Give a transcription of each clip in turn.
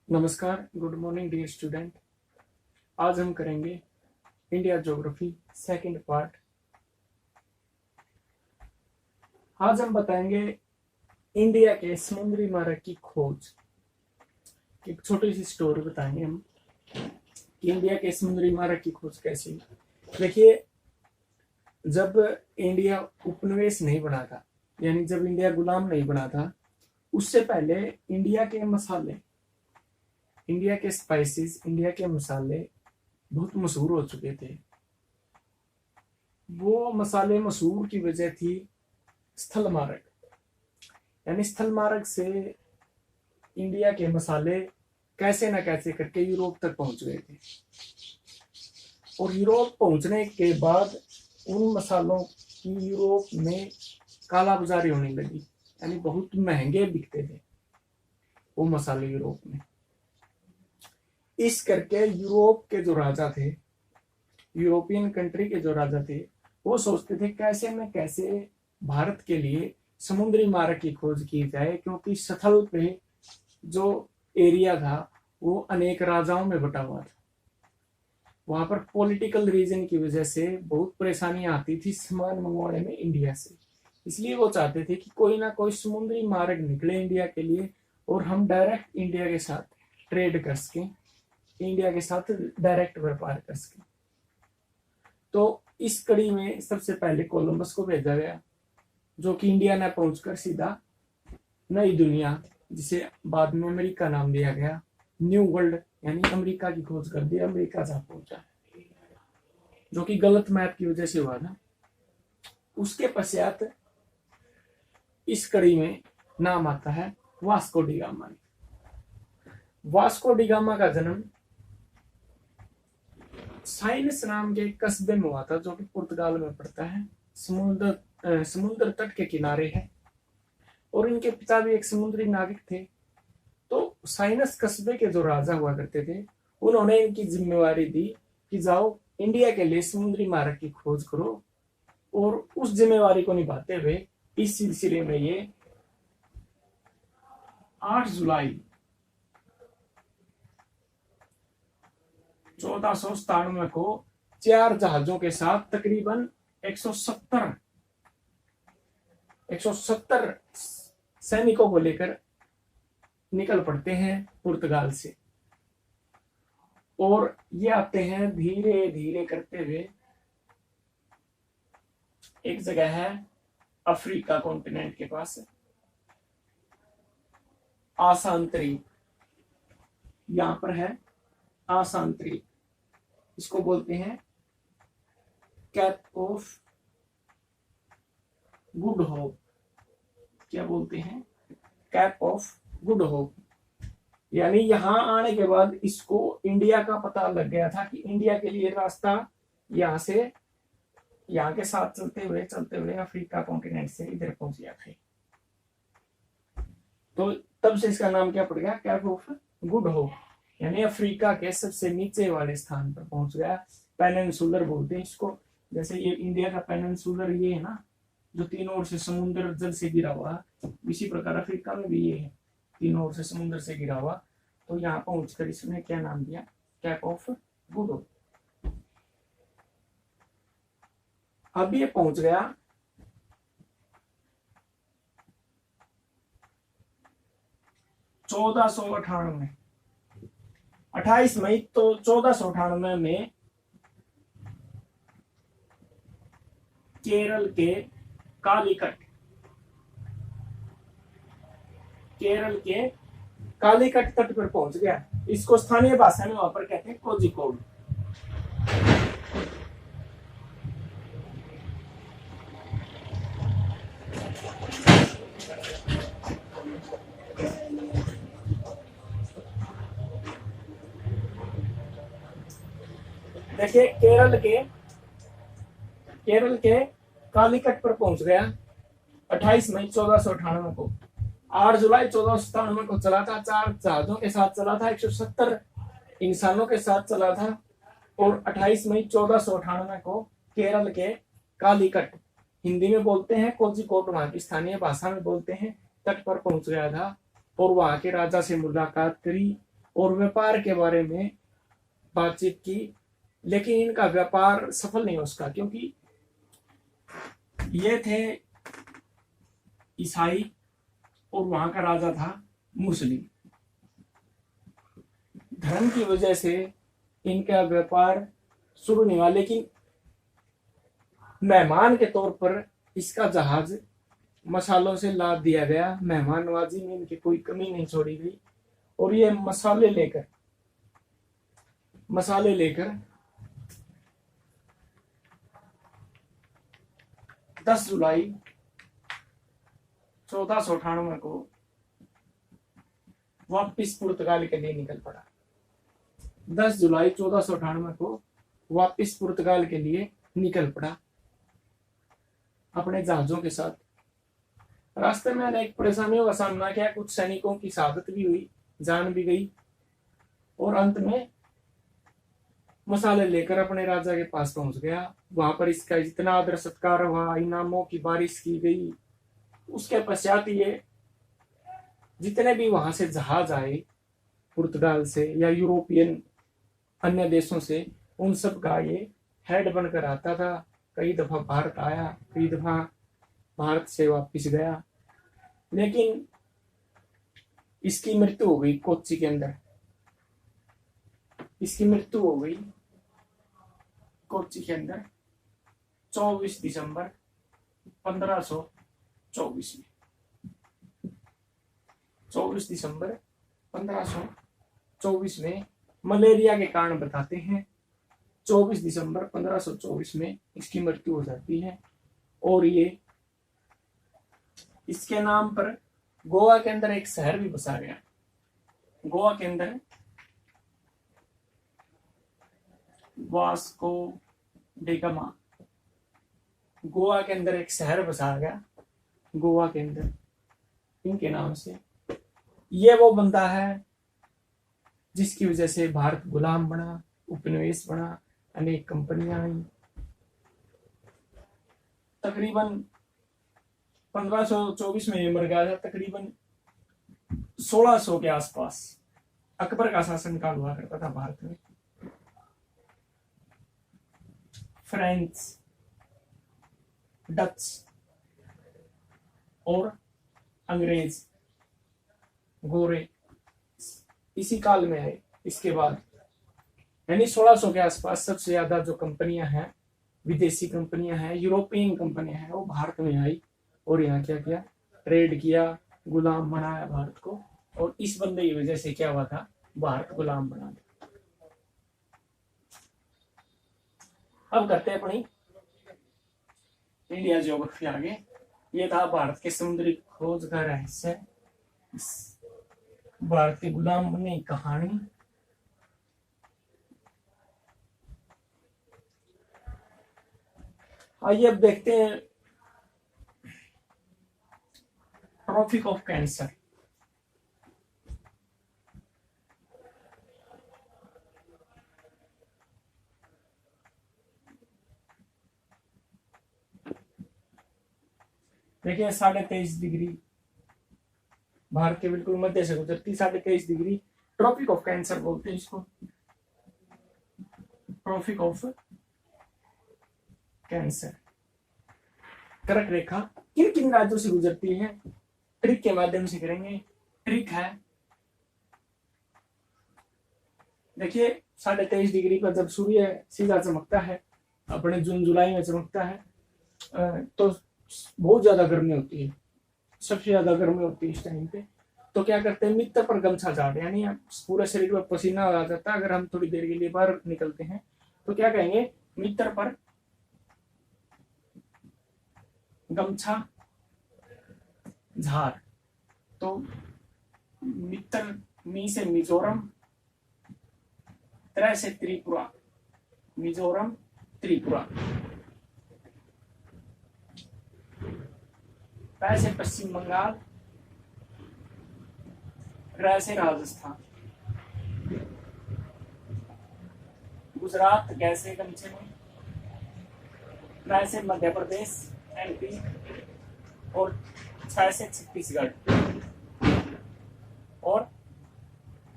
नमस्कार, good morning dear student. आज हम करेंगे इंडिया ज्योग्राफी सेकंड पार्ट। आज हम बताएंगे इंडिया के समुद्री मार्ग की खोज। एक छोटी सी स्टोरी बताएंगे हम कि इंडिया के समुद्री मार्ग की खोज कैसे हुई। देखिए, जब इंडिया उपनिवेश नहीं बना था, यानी जब इंडिया गुलाम नहीं बना था, उससे पहले इंडिया के मसाले, इंडिया के स्पाइसेस, इंडिया के मसाले बहुत मशहूर हो चुके थे। वो मसाले मशहूर की वजह थी स्थल मार्ग, यानी स्थल मार्ग से इंडिया के मसाले कैसे न कैसे करके यूरोप तक पहुंच गए थे। और यूरोप पहुंचने के बाद उन मसालों की यूरोप में कालाबाजारी होने लगी, यानी बहुत महंगे बिकते थे वो मसाले यूरोप में। इस करके यूरोप के जो राजा थे, यूरोपियन कंट्री के जो राजा थे, वो सोचते थे कैसे न कैसे भारत के लिए समुद्री मार्ग की खोज की जाए, क्योंकि स्थल पे जो एरिया था वो अनेक राजाओं में बटा हुआ था। वहां पर पॉलिटिकल रीजन की वजह से बहुत परेशानियां आती थी सामान मंगवाने में इंडिया से। इसलिए वो चाहते थे कि कोई ना कोई समुद्री मार्ग निकले इंडिया के लिए और हम डायरेक्ट इंडिया के साथ ट्रेड कर सकें, इंडिया के साथ डायरेक्ट व्यापार कर सकें। तो इस कड़ी में सबसे पहले कोलंबस को भेजा गया, जो कि इंडिया ने पहुंचकर सीधा नई दुनिया, जिसे बाद में अमेरिका नाम दिया गया, न्यू वर्ल्ड यानी अमेरिका की खोज कर दी। अमेरिका जहां पहुंचा, जो कि गलत मैप की वजह से हुआ था। उसके पश्चात इस कड़ी में नाम आता है Vasco D gamma. Vasco D gamma का जन्म साइनस नाम के एक कस्बे में हुआ था, जो कि पुर्तगाल में पड़ता है, समुद्र तट के किनारे है। और इनके पिता भी एक समुद्री नाविक थे। तो साइनस कस्बे के जो राजा हुआ करते थे, उन्होंने इनकी जिम्मेवारी दी कि जाओ इंडिया के लिए समुद्री मार्ग की खोज करो। और उस जिम्मेवारी को निभाते हुए इस सिलसिले में ये 8 जुलाई 1497 को 4 जहाजों के साथ तकरीबन 170 सैनिकों को लेकर निकल पड़ते हैं पुर्तगाल से। और ये आते हैं धीरे धीरे करते हुए, एक जगह है अफ्रीका कॉन्टिनेंट के पास, आसांतरी, यहां पर है आसांतरी। इसको बोलते हैं कैप ऑफ गुड होप। क्या बोलते हैं? Cap of good hope. यानी यहां आने के बाद इसको इंडिया का पता लग गया था कि इंडिया के लिए रास्ता यहां से, यहाँ के साथ चलते हुए अफ्रीका कॉन्टिनेंट से इधर पहुंच गया था। तो तब से इसका नाम क्या पड़ गया? कैप ऑफ गुड होप, यानी अफ्रीका के सबसे नीचे वाले स्थान पर पहुंच गया। पेनिनसुलर बोलते हैं इसको। जैसे ये इंडिया का पेनिनसुलर ये है ना, जो तीनों ओर से समुद्र जल से घिरा हुआ, इसी प्रकार अफ्रीका में भी ये है, तीनों ओर से समुद्र से घिरा हुआ। तो यहाँ पहुंचकर इसने क्या नाम दिया? Cap of good hope. अब ये पहुंच गया 1498, 28 मई तो 1498 में केरल के कालीकट तट पर पहुंच गया। इसको स्थानीय भाषा में वहां पर कहते हैं कोझिकोड। देखिए, केरल के कालीकट पर पहुंच गया 28 मई 1498 को। 8 जुलाई 1497 को चला था, 4 जहाजों के साथ चला था, 170 इंसानों के साथ चला था। और 28 मई 1498 को केरल के कालीकट, हिंदी में बोलते हैं कोझिकोड, वहां की स्थानीय भाषा में बोलते हैं, तट पर पहुंच गया था। और वहां के राजा से मुलाकात करी और व्यापार के बारे में बातचीत की, लेकिन इनका व्यापार सफल नहीं हो सका, क्योंकि ये थे ईसाई और वहां का राजा था मुस्लिम। धर्म की वजह से इनका व्यापार शुरू नहीं हुआ, लेकिन मेहमान के तौर पर इसका जहाज मसालों से लाद दिया गया। मेहमान नवाजी में इनकी कोई कमी नहीं छोड़ी गई, और ये मसाले लेकर 10 जुलाई 1498 को वापिस पुर्तगाल के लिए निकल पड़ा। 10 जुलाई 1498 को वापिस पुर्तगाल के लिए निकल पड़ा अपने जहाजों के साथ। रास्ते में अनेक परेशानियों का सामना किया, कुछ सैनिकों की शहादत भी हुई, जान भी गई, और अंत में मसाले लेकर अपने राजा के पास पहुंच गया। वहां पर इसका जितना आदर सत्कार हुआ, इनामों की बारिश की गई। उसके पश्चात ये जितने भी वहां से जहाज आए पुर्तगाल से या यूरोपियन अन्य देशों से, उन सब का ये हेड बनकर आता था। कई दफा भारत आया, कई दफा भारत से वापिस गया, लेकिन इसकी मृत्यु हो गई कोच्चि के अंदर। इसकी मृत्यु हो गई कोच्चि के अंदर 24 दिसंबर 1524 में। 24 दिसंबर 1524 में मलेरिया के कारण बताते हैं। 24 दिसंबर 1524 में इसकी मृत्यु हो जाती है, और ये इसके नाम पर गोवा के अंदर एक शहर भी बसा गया। गोवा के अंदर वास्को डी गामा, गोवा के अंदर एक शहर बसा गया, गोवा के अंदर इनके नाम से। ये वो बंदा है जिसकी वजह से भारत गुलाम बना, उपनिवेश बना, अनेक कंपनियां आई। तकरीबन 1524 में ये मर गया था। तकरीबन 1600 के आसपास अकबर का शासनकाल हुआ करता था भारत में। फ्रेंच, डच और अंग्रेज गोरे इसी काल में आए। इसके बाद यानी 1600 के आसपास सबसे ज्यादा जो कंपनियां हैं, विदेशी कंपनियां हैं, यूरोपियन कंपनियां हैं, वो भारत में आई और यहाँ क्या किया, ट्रेड किया, गुलाम बनाया भारत को। और इस बंदे की वजह से क्या हुआ था, भारत गुलाम बना दिया। अब करते हैं अपनी इंडिया ज्योग्राफी आगे। ये था भारत के समुद्री खोज का रहस्य, भारत के गुलाम बनने की कहानी। आइए अब देखते हैं ट्रॉपिक ऑफ कैंसर। देखिए 23.5 डिग्री भारत के बिल्कुल मध्य से गुजरती, 23.5 डिग्री ट्रॉपिक ऑफ कैंसर बोलते हैं इसको। ट्रॉपिक ऑफ कैंसर कर्क रेखा किन किन राज्यों से गुजरती है, ट्रिक के माध्यम से करेंगे। ट्रिक है, देखिए 23.5 डिग्री पर जब सूर्य सीधा चमकता है, अपने जून जुलाई में चमकता है, तो बहुत ज्यादा गर्मी होती है, सबसे ज्यादा गर्मी होती है इस टाइम पे। तो क्या करते हैं, मित्र पर गमछा झाड़, यानी पूरे शरीर में पसीना आ जाता है। अगर हम थोड़ी देर के लिए बाहर निकलते हैं तो क्या कहेंगे, मित्र पर गमछा झाड़। तो मित्र, मी से मिजोरम, त्रै से त्रिपुरा, मिजोरम त्रिपुरा, पै से पश्चिम बंगाल, रै से राजस्थान, गुजरात कैसे गमछे में, रै से मध्य प्रदेश एमपी, और 6 से छत्तीसगढ़, और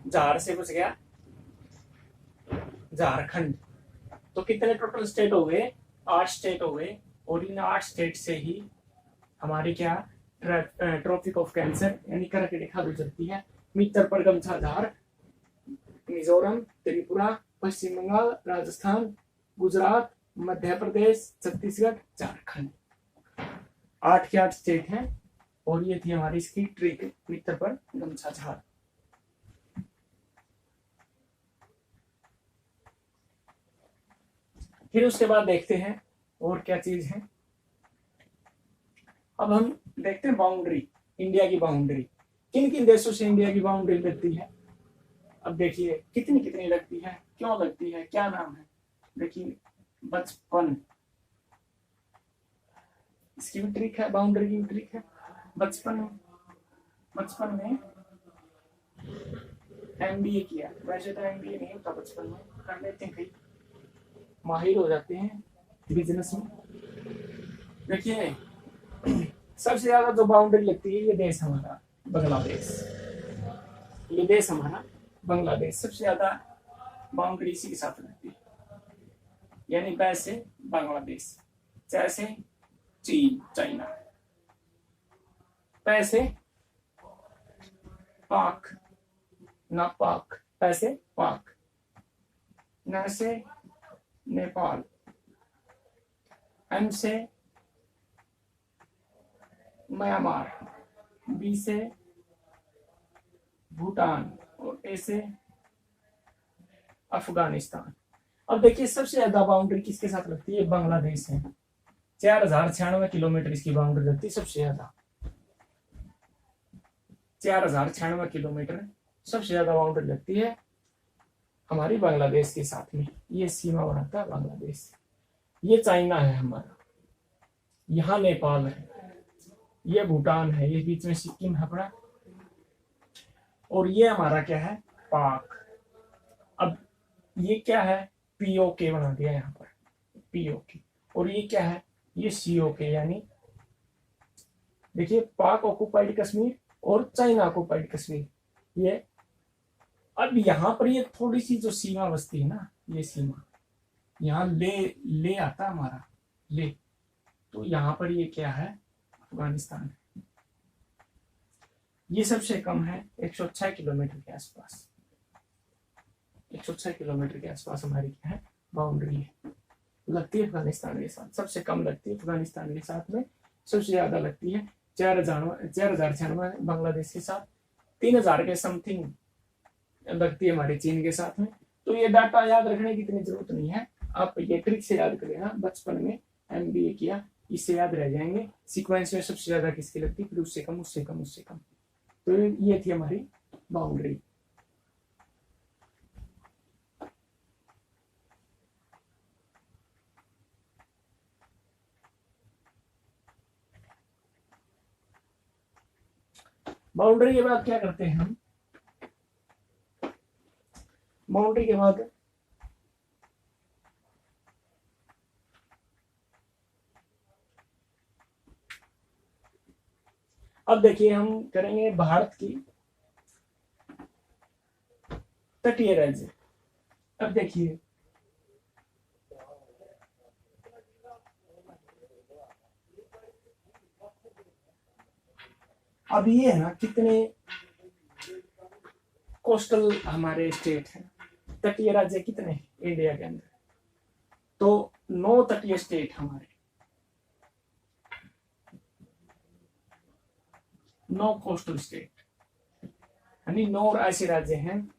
झार से बच गया झारखंड। तो कितने टोटल स्टेट हो गए? 8 स्टेट हो गए। और इन 8 स्टेट से ही हमारी क्या ट्रॉपिक ऑफ कैंसर यानी कर्क रेखा गुजरती है। मित्र पर गमछा झार, मिजोरम, त्रिपुरा, पश्चिम बंगाल, राजस्थान, गुजरात, मध्य प्रदेश, छत्तीसगढ़, झारखंड। 8 के 8 स्टेट हैं। और ये थी हमारी इसकी ट्रिक, मित्र पर गमछा झार। फिर उसके बाद देखते हैं और क्या चीज है। अब हम देखते हैं बाउंड्री, इंडिया की बाउंड्री। किन किन देशों से इंडिया की बाउंड्री लगती है? अब देखिए कितनी कितनी लगती है, क्यों लगती है, क्या नाम है। देखिए 55, इसकी भी ट्रिक है, बाउंड्री की भी ट्रिक है। 55 में एमबीए किया। वैसे तो एमबीए नहीं होता, 55 में कर लेते हैं, कई माहिर हो जाते हैं बिजनेस में। देखिए सबसे ज्यादा जो बाउंड्री लगती है, ये देश हमारा बांग्लादेश। ये देश हमारा बांग्लादेश सबसे ज्यादा बाउंड्री इसी के साथ लगती है, यानी वैसे बांग्लादेश, जैसे चीन, चाइना, पैसे पाक, ना पाक, पैसे पाक, न से नेपाल, एम से म्यांमार, बी से भूटान और ए से अफगानिस्तान। अब देखिए सबसे ज्यादा बाउंड्री किसके साथ लगती है? बांग्लादेश है। 4096 किलोमीटर इसकी बाउंड्री लगती है सबसे ज्यादा। 4096 किलोमीटर सबसे ज्यादा बाउंड्री लगती है हमारी बांग्लादेश के साथ में। ये सीमा बनाता है बांग्लादेश। ये चाइना है हमारा, यहाँ नेपाल है, ये भूटान है, ये बीच में सिक्किम है अपना, और ये हमारा क्या है? पाक। अब ये क्या है? पीओके बना दिया यहाँ पर, पीओके। और ये क्या है? ये सीओके, यानी देखिए पाक ऑक्युपाइड कश्मीर और चाइना ऑक्युपाइड कश्मीर। ये अब यहाँ पर ये थोड़ी सी जो सीमा बसती है ना, ये सीमा यहाँ ले आता हमारा ले, तो यहाँ पर ये क्या है? अफगानिस्तान। ये सबसे कम है 106 किलोमीटर के आसपास। 106 किलोमीटर के आसपास हमारी क्या है? बाउंड्री है। लगती है अफगानिस्तान के साथ, सबसे कम लगती है अफगानिस्तान के साथ में, सबसे ज्यादा लगती है 4096 बांग्लादेश के साथ, 3000 के समथिंग लगती है हमारे चीन के साथ में। तो ये डाटा याद रखने की इतनी जरूरत नहीं है, आप ये ट्रिक से याद कर लेना। बचपन में एमबीए किया, इससे याद रह जाएंगे। सीक्वेंस में सबसे ज्यादा किसकी लगती है, फिर उससे कम, उससे कम, उससे कम। तो ये थी हमारी बाउंड्री। बाउंड्री के बाद क्या करते हैं हम? बाउंड्री के बाद अब देखिए हम करेंगे भारत की तटीय राज्य। अब देखिए अब ये है ना, कितने कोस्टल हमारे स्टेट हैं, तटीय राज्य कितने इंडिया के अंदर? तो 9 तटीय स्टेट हमारे, 9 कोस्टल स्टेट, यानी 9 ऐसे राज्य हैं।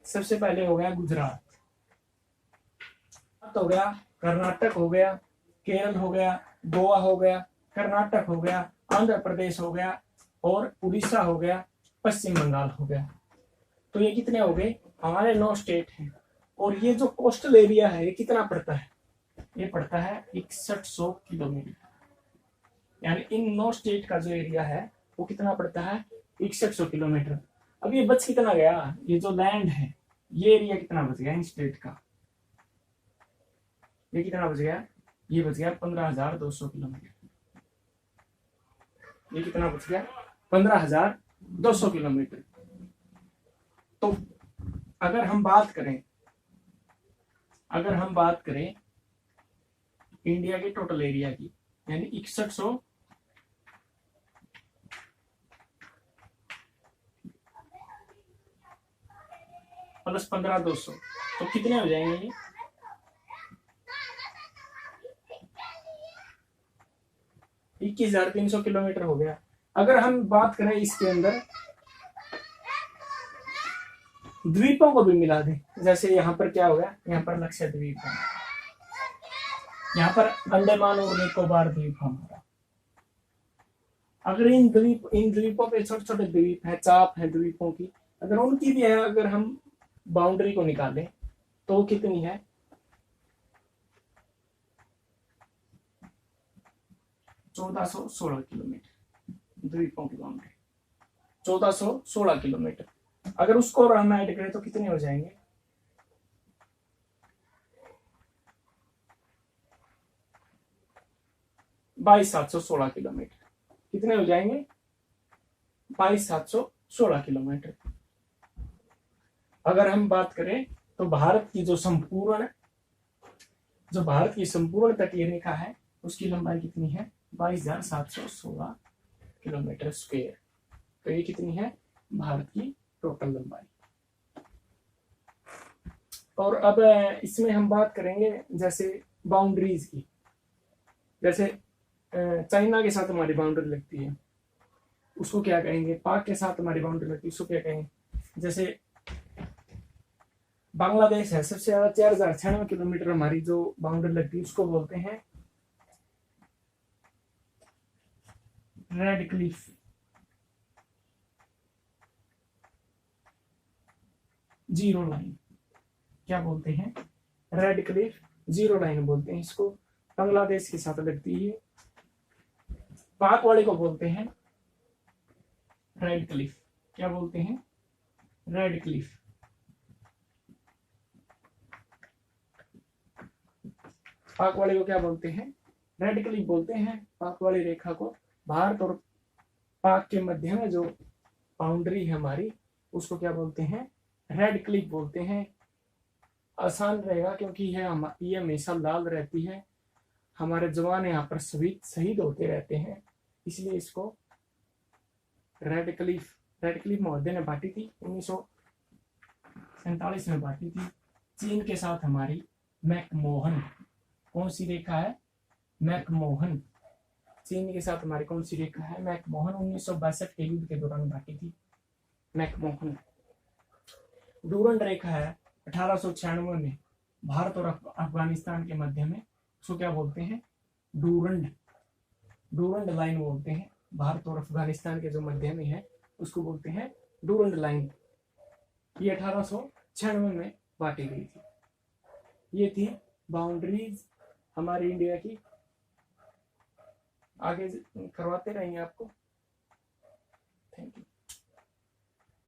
सबसे पहले हो गया गुजरात, हो गया कर्नाटक, हो गया केरल, हो गया गोवा, हो गया कर्नाटक, हो गया आंध्र प्रदेश, हो गया और उड़ीसा, हो गया पश्चिम बंगाल, हो गया। तो ये कितने हो गए? हमारे 9 स्टेट हैं। और ये जो कोस्टल एरिया है, ये कितना पड़ता है? ये पड़ता है 6100 किलोमीटर, यानी इन 9 स्टेट का जो एरिया है वो कितना पड़ता है? 6100 किलोमीटर। अब ये बच कितना गया? ये जो लैंड है, ये एरिया कितना बच गया इन स्टेट का? ये कितना बच गया? ये बच गया 15200 किलोमीटर। ये कितना बच गया? 15200 किलोमीटर। तो अगर हम बात करें इंडिया के टोटल एरिया की, यानी 6100 प्लस 15,200, तो कितने हो जाएंगे ये? 21,300 किलोमीटर हो गया। अगर हम बात करें इसके अंदर द्वीपों को भी मिला दें, जैसे यहाँ पर क्या हो गया, यहाँ पर लक्षद्वीप है, यहाँ पर अंडमान और निकोबार द्वीप हमारा। अगर इन द्वीपों पे छोटे छोटे द्वीप है, चाप है द्वीपों की, अगर उनकी भी है, अगर हम बाउंड्री को निकालें तो कितनी है? 1416 किलोमीटर द्वीपों की बाउंड्री, 1416 किलोमीटर। अगर उसको और हम ऐड करें तो कितने हो जाएंगे? 22,716 किलोमीटर। कितने हो जाएंगे? 22,716 किलोमीटर। अगर हम बात करें तो भारत की जो भारत की संपूर्ण तटीय रेखा है उसकी लंबाई कितनी है? 22,716 किलोमीटर स्क्वायर। तो ये कितनी है भारत की टोटल लंबाई। और अब इसमें हम बात करेंगे जैसे बाउंड्रीज की, जैसे चाइना के साथ हमारी बाउंड्री लगती है, उसको क्या कहेंगे? पाक के साथ हमारी बाउंड्री लगती है, उसको क्या कहेंगे? जैसे बांग्लादेश है, सबसे ज्यादा 4,096 किलोमीटर हमारी जो बाउंड्री लगती है उसको बोलते हैं रेड क्लिफ जीरो लाइन। क्या बोलते हैं? रेड क्लिफ जीरो लाइन बोलते हैं इसको। बांग्लादेश के साथ लगती है। पाक वाले को बोलते हैं रेड क्लिफ। क्या बोलते हैं? Red Cliff. पाक वाले को क्या बोलते हैं? रेड क्लिफ बोलते हैं। पाक वाली रेखा को, भारत और पाक के मध्य में जो बाउंड्री है हमारी, उसको क्या बोलते हैं? रेड क्लिफ बोलते हैं। आसान रहेगा क्योंकि ये हमेशा लाल रहती है, हमारे जवान यहाँ पर शहीद होते रहते हैं, इसलिए इसको रेड क्लिफ महोदय ने बांटी थी, 1947 में बांटी थी। चीन के साथ हमारी मैकमोहन, कौन सी रेखा है? मैकमोहन। चीन के साथ हमारी कौन सी रेखा है? मैकमोहन। 1962 के युद्ध के दौरान बांटी थी मैकमोहन। डूरंड रेखा है 1896 में भारत और अफगानिस्तान के मध्य में, उसको क्या बोलते हैं? डूरंड लाइन बोलते हैं। भारत और अफगानिस्तान के जो मध्य में है उसको बोलते हैं डूरंड लाइन। ये 1896 में बांटी गई थी। ये थी बाउंड्रीज हमारी इंडिया की। आगे करवाते रहेंगे आपको। Thank you.